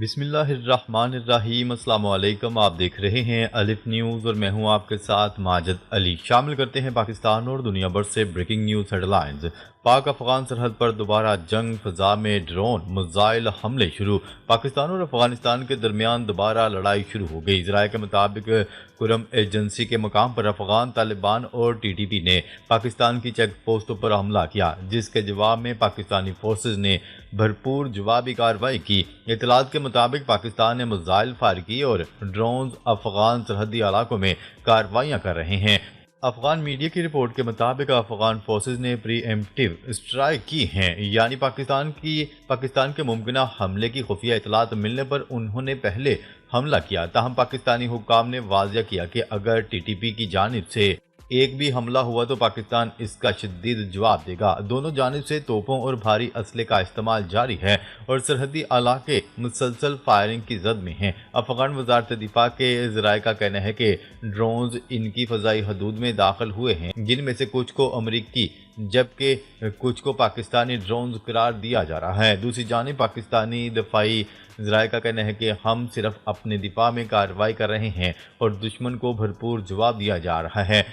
بسم اللہ الرحمن الرحیم۔ السلام علیکم، آپ دیکھ رہے ہیں الف نیوز اور میں ہوں آپ کے ساتھ ماجد علی۔ شامل کرتے ہیں پاکستان اور دنیا بھر سے breaking news head lines. Pak Afghan سرحد پر دوبارہ جنگ، فضا میں ڈرون میزائل حملے شروع۔ پاکستان اور افغانستان کے درمیان دوبارہ لڑائی شروع ہو گئی۔ ذرائع کے مطابق کرم ایجنسی کے مقام پر افغان طالبان اور ٹی ٹی پی نے پاکستان کی چیک پوسٹوں پر حملہ کیا، جس کے جواب میں پاکستانی فورسز نے بھرپور جوابی کارروائی کی۔ اطلاعات کے مطابق پاکستان نے میزائل فائر کی اور ڈرونز افغان سرحدی علاقوں میں کارروائیاں کر رہے ہیں۔ افغان میڈیا کی رپورٹ کے مطابق افغان فورسز نے پری ایمپٹیو اسٹرائیک کی ہیں، یعنی پاکستان کے ممکنہ حملے کی خفیہ اطلاعات ملنے پر انہوں نے پہلے حملہ کیا۔ تاہم پاکستانی حکام نے واضح کیا کہ اگر ٹی ٹی پی کی جانب سے ایک بھی حملہ ہوا تو پاکستان اس کا شدید جواب دے گا۔ دونوں جانب سے توپوں اور بھاری اسلحے کا استعمال جاری ہے اور سرحدی علاقے مسلسل فائرنگ کی زد میں ہیں۔ افغان وزارت دفاع کے ذرائع کا کہنا ہے کہ ڈرونز ان کی فضائی حدود میں داخل ہوئے ہیں، جن میں سے کچھ کو امریکی جبکہ کچھ کو پاکستانی ڈرونز قرار دیا جا رہا ہے۔ دوسری جانب پاکستانی دفاعی ذرائع کا کہنا ہے کہ ہم صرف اپنے دفاع میں کارروائی کر رہے ہیں اور دشمن کو بھرپور جواب دیا جا رہا ہے۔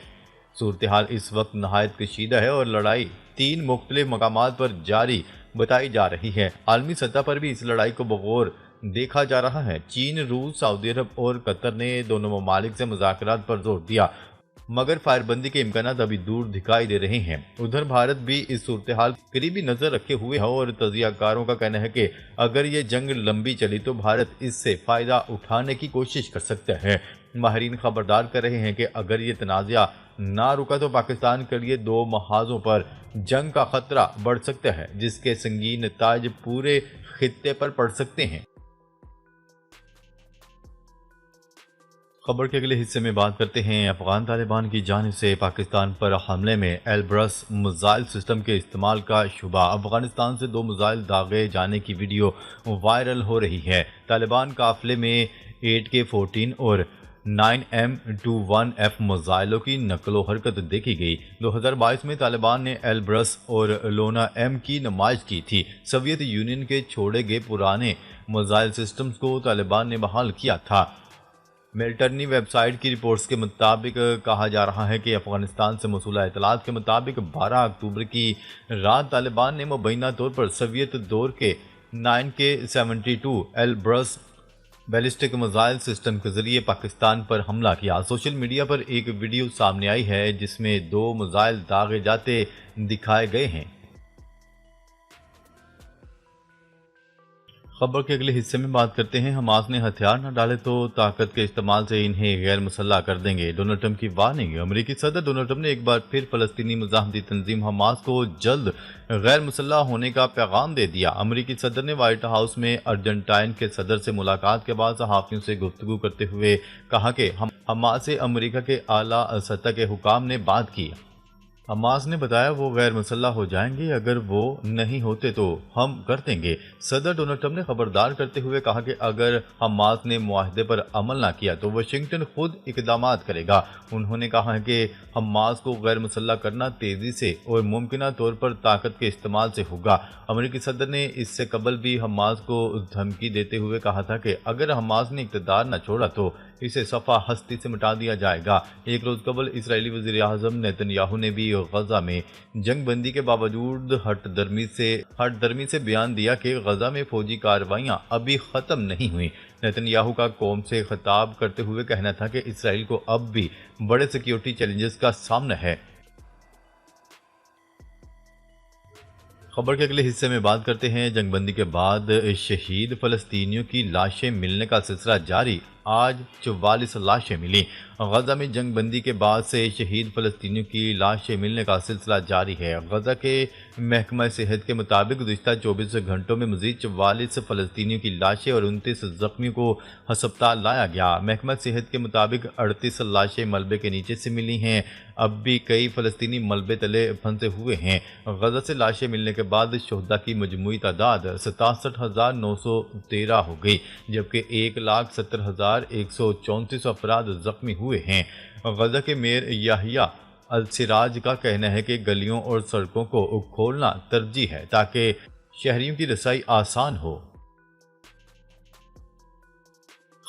صورتحال اس وقت نہایت کشیدہ ہے اور لڑائی 3 مختلف مقامات پر جاری بتائی جا رہی ہے۔ عالمی سطح پر بھی اس لڑائی کو بغور دیکھا جا رہا ہے۔ چین، روس، سعودی عرب اور قطر نے دونوں ممالک سے مذاکرات پر زور دیا، مگر فائر بندی کے امکانات ابھی دور دکھائی دے رہے ہیں۔ ادھر بھارت بھی اس صورتحال قریبی نظر رکھے ہوئے ہے اور تجزیہ کاروں کا کہنا ہے کہ اگر یہ جنگ لمبی چلی تو بھارت اس سے فائدہ اٹھانے کی کوشش کر سکتا ہے۔ ماہرین خبردار کر رہے ہیں کہ اگر یہ تنازع نہ رکا تو پاکستان کے لیے 2 محاذوں پر جنگ کا خطرہ بڑھ سکتا ہے، جس کے سنگین نتائج پورے خطے پر پڑ سکتے ہیں۔ خبر کے اگلے حصے میں بات کرتے ہیں افغان طالبان کی جانب سے پاکستان پر حملے میں ایلبرس میزائل سسٹم کے استعمال کا شبہ۔ افغانستان سے 2 میزائل داغے جانے کی ویڈیو وائرل ہو رہی ہے۔ طالبان قافلے میں 8K-14 اور 9M21F میزائلوں کی نقل و حرکت دیکھی گئی۔ 2022 میں طالبان نے ایلبرس اور لونا ایم کی نمائش کی تھی۔ سوویت یونین کے چھوڑے گئے پرانے میزائل سسٹمز کو طالبان نے بحال کیا تھا۔ ملٹری ویب سائٹ کی رپورٹس کے مطابق کہا جا رہا ہے کہ افغانستان سے موصولہ اطلاعات کے مطابق 12 اکتوبر کی رات طالبان نے مبینہ طور پر سوویت دور کے 9K-72 ایلبرس بیلسٹک میزائل سسٹم کے ذریعے پاکستان پر حملہ کیا۔ سوشل میڈیا پر ایک ویڈیو سامنے آئی ہے جس میں 2 میزائل داغے جاتے دکھائے گئے ہیں۔ خبر کے اگلے حصے میں بات کرتے ہیں حماس نے ہتھیار نہ ڈالے تو طاقت کے استعمال سے انہیں غیر مسلح کر دیں گے، ڈونلڈ ٹرمپ کی وارننگ۔ امریکی صدر ڈونلڈ ٹرمپ نے ایک بار پھر فلسطینی مزاحمتی تنظیم حماس کو جلد غیر مسلح ہونے کا پیغام دے دیا۔ امریکی صدر نے وائٹ ہاؤس میں ارجنٹائن کے صدر سے ملاقات کے بعد صحافیوں سے گفتگو کرتے ہوئے کہا کہ حماس سے امریکہ کے اعلیٰ سطح کے حکام نے بات کی۔ حماس نے بتایا وہ غیر مسلح ہو جائیں گے، اگر وہ نہیں ہوتے تو ہم کر دیں گے۔ صدر ڈونلڈ ٹرمپ نے خبردار کرتے ہوئے کہا کہ اگر حماس نے معاہدے پر عمل نہ کیا تو واشنگٹن خود اقدامات کرے گا۔ انہوں نے کہا کہ حماس کو غیر مسلح کرنا تیزی سے اور ممکنہ طور پر طاقت کے استعمال سے ہوگا۔ امریکی صدر نے اس سے قبل بھی حماس کو دھمکی دیتے ہوئے کہا تھا کہ اگر حماس نے اقتدار نہ چھوڑا تو اسے صفحہ ہستی سے مٹا دیا جائے گا۔ ایک روز قبل اسرائیلی وزیر اعظم نیتن یاہو نے بھی غزہ میں جنگ بندی کے باوجود ہٹ درمی سے بیان دیا کہ غزہ میں فوجی کارروائیاں ابھی ختم نہیں ہوئیں۔ نیتن یاہو کا قوم سے خطاب کرتے ہوئے کہنا تھا کہ اسرائیل کو اب بھی بڑے سیکیورٹی چیلنجز کا سامنا ہے۔ خبر کے اگلے حصے میں بات کرتے ہیں جنگ بندی کے بعد شہید فلسطینیوں کی لاشیں ملنے کا سلسلہ جاری۔ آج 44 لاشیں ملیں۔ غزہ میں جنگ بندی کے بعد سے شہید فلسطینیوں کی لاشیں ملنے کا سلسلہ جاری ہے۔ غزہ کے محکمہ صحت کے مطابق گزشتہ 24 گھنٹوں میں مزید 44 فلسطینیوں کی لاشیں اور 29 زخمیوں کو ہسپتال لایا گیا۔ محکمہ صحت کے مطابق 38 لاشیں ملبے کے نیچے سے ملی ہیں۔ اب بھی کئی فلسطینی ملبے تلے پھنسے ہوئے ہیں۔ غزہ سے لاشیں ملنے کے بعد شہداء کی مجموعی تعداد 67,913 ہو گئی، جبکہ 1,70,134 افراد زخمی ہوئے ہیں۔ غزہ کے میئر یحییٰ السراج کا کہنا ہے کہ گلیوں اور سڑکوں کو کھولنا ترجیح ہے تاکہ شہریوں کی رسائی آسان ہو۔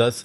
10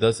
10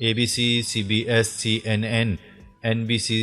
ABC, CBS, CNN, NBC